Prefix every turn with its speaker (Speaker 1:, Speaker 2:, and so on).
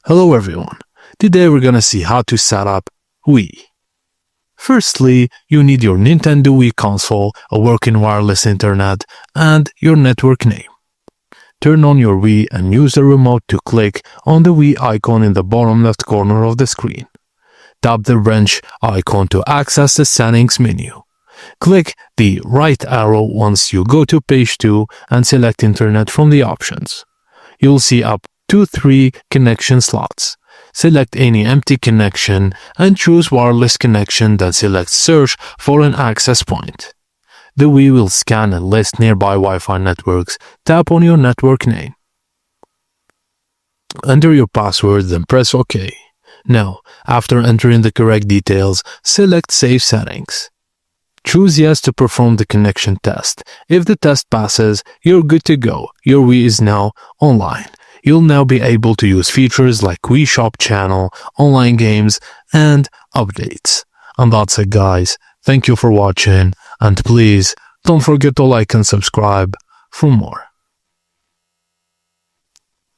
Speaker 1: Hello everyone, today we're gonna see how to set up Wii. Firstly, you need your Nintendo Wii console, a working wireless internet, and your network name. Turn on your Wii and use the remote to click on the Wii icon in the bottom left corner of the screen. Tap the wrench icon to access the settings menu. Click the right arrow once you go to page 2 and select Internet from the options. You'll see up to 3 connection slots. Select any empty connection and choose wireless connection, then select search for an access point. The Wii will scan and list nearby Wi-Fi networks. Tap on your network name. Enter your password, then press OK. Now, after entering the correct details, select Save Settings. Choose Yes to perform the connection test. If the test passes, you're good to go. Your Wii is now online. You'll now be able to use features like Wii Shop channel, online games, and updates. And that's it, guys. Thank you for watching, and please don't forget to like and subscribe for more.